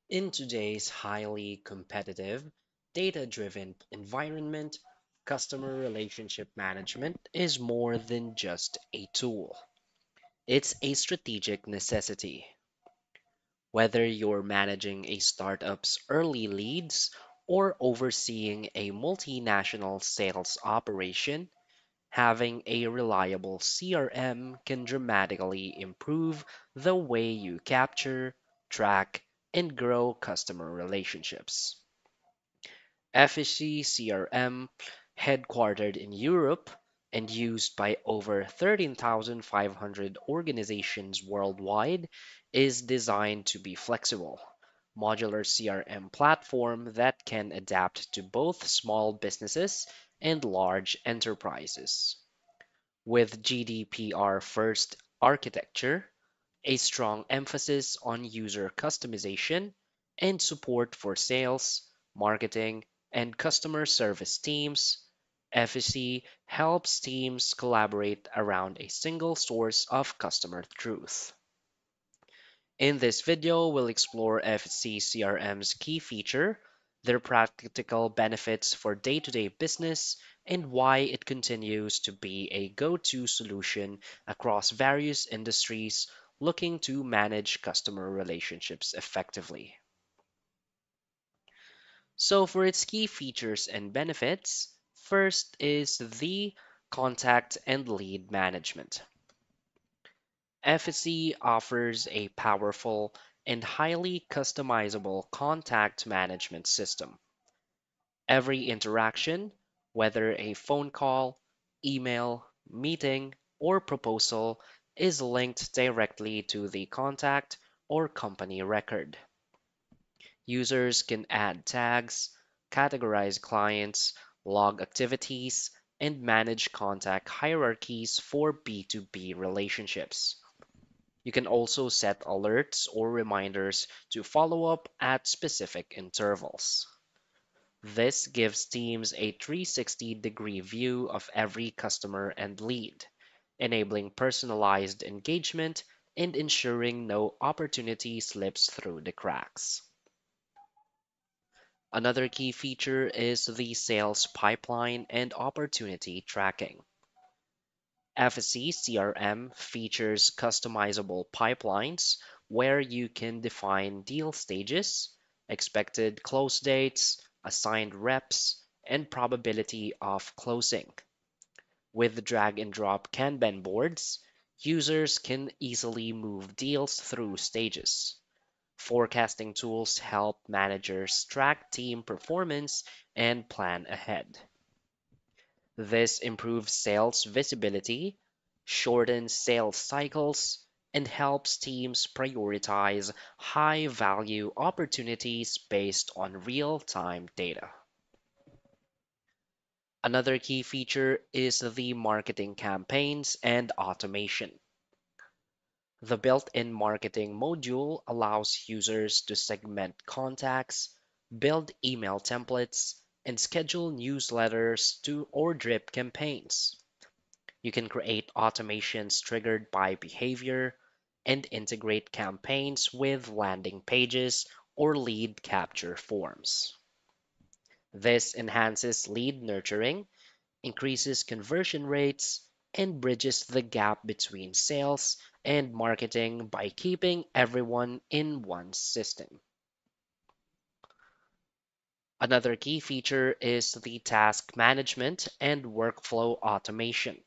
In today's highly competitive, data driven environment, customer relationship management is more than just a tool. It's a strategic necessity. Whether you're managing a startup's early leads or overseeing a multinational sales operation, having a reliable CRM can dramatically improve the way you capture, track, and grow customer relationships. FSC CRM, headquartered in Europe and used by over 13,500 organizations worldwide, is designed to be flexible, modular CRM platform that can adapt to both small businesses and large enterprises. With GDPR first architecture, a strong emphasis on user customization, and support for sales, marketing, and customer service teams, FSC helps teams collaborate around a single source of customer truth. In this video, we'll explore FSC CRM's key feature, their practical benefits for day-to-day business, and why it continues to be a go-to solution across various industries looking to manage customer relationships effectively. So for its key features and benefits, first is the contact and lead management. FSC offers a powerful and highly customizable contact management system. Every interaction, whether a phone call, email, meeting, or proposal, is linked directly to the contact or company record. Users can add tags, categorize clients, log activities, and manage contact hierarchies for B2B relationships. You can also set alerts or reminders to follow up at specific intervals. This gives teams a 360-degree view of every customer and lead, enabling personalized engagement and ensuring no opportunity slips through the cracks. Another key feature is the sales pipeline and opportunity tracking. FSC CRM features customizable pipelines where you can define deal stages, expected close dates, assigned reps, and probability of closing. With drag and drop Kanban boards, users can easily move deals through stages. Forecasting tools help managers track team performance and plan ahead. This improves sales visibility, shortens sales cycles, and helps teams prioritize high value opportunities based on real time data. Another key feature is the marketing campaigns and automation. The built in marketing module allows users to segment contacts, build email templates, and schedule newsletters to or drip campaigns. You can create automations triggered by behavior and integrate campaigns with landing pages or lead capture forms. This enhances lead nurturing, increases conversion rates, and bridges the gap between sales and marketing by keeping everyone in one system. Another key feature is the task management and workflow automation.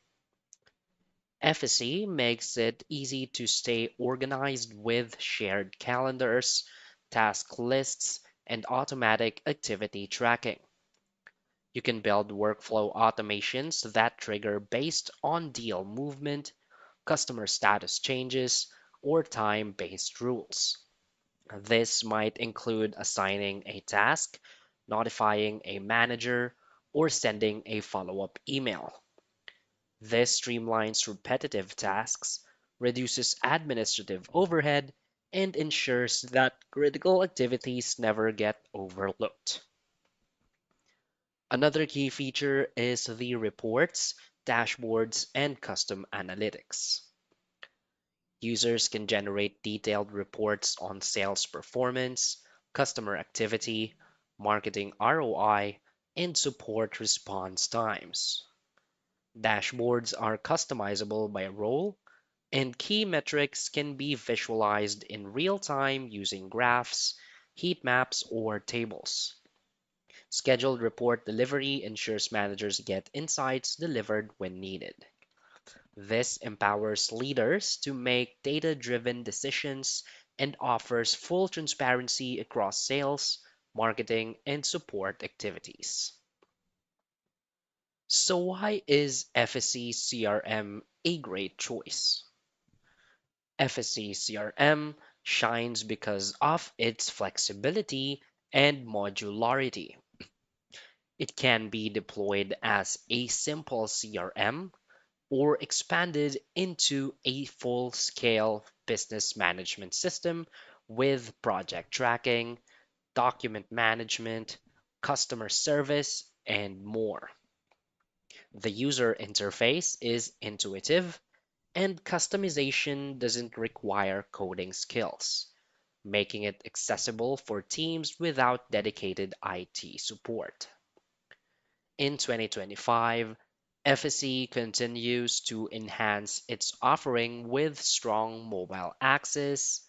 FSE makes it easy to stay organized with shared calendars, task lists, and automatic activity tracking. You can build workflow automations that trigger based on deal movement, customer status changes, or time-based rules. This might include assigning a task, notifying a manager, or sending a follow-up email. This streamlines repetitive tasks, reduces administrative overhead, and ensures that critical activities never get overlooked. Another key feature is the reports, dashboards, and custom analytics. Users can generate detailed reports on sales performance, customer activity, marketing ROI, and support response times. Dashboards are customizable by role, and key metrics can be visualized in real time using graphs, heat maps, or tables. Scheduled report delivery ensures managers get insights delivered when needed. This empowers leaders to make data driven decisions and offers full transparency across sales, marketing, and support activities. So, why is FSC CRM a great choice? FSC CRM shines because of its flexibility and modularity. It can be deployed as a simple CRM or expanded into a full scale business management system with project tracking, document management, customer service, and more. The user interface is intuitive, and customization doesn't require coding skills, making it accessible for teams without dedicated IT support. In 2025, FSE continues to enhance its offering with strong mobile access,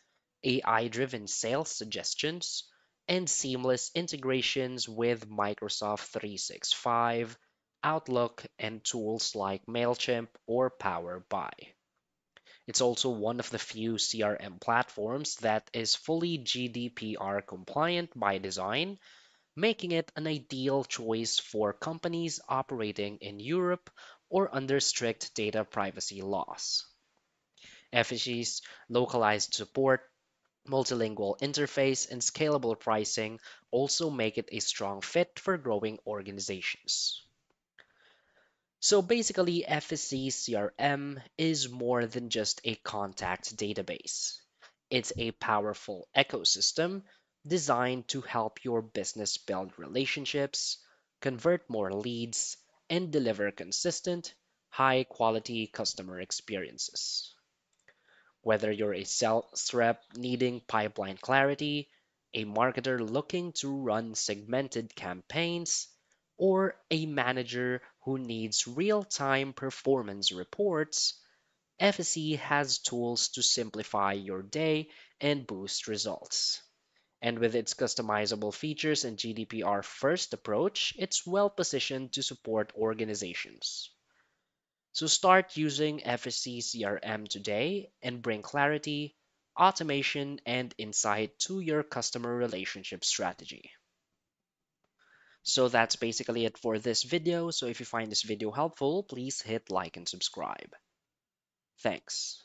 AI-driven sales suggestions, and seamless integrations with Microsoft 365, Outlook, and tools like Mailchimp or Power BI. It's also one of the few CRM platforms that is fully GDPR compliant by design, making it an ideal choice for companies operating in Europe or under strict data privacy laws. FHE's localized support, multilingual interface, and scalable pricing also make it a strong fit for growing organizations. So basically, FSC CRM is more than just a contact database. It's a powerful ecosystem designed to help your business build relationships, convert more leads, and deliver consistent, high quality customer experiences. Whether you're a sales rep needing pipeline clarity, a marketer looking to run segmented campaigns, or a manager who needs real time performance reports, FSE has tools to simplify your day and boost results. And with its customizable features and GDPR first approach, it's well positioned to support organizations. So start using FSC CRM today and bring clarity, automation, and insight to your customer relationship strategy. So that's basically it for this video. So if you find this video helpful, please hit like and subscribe. Thanks.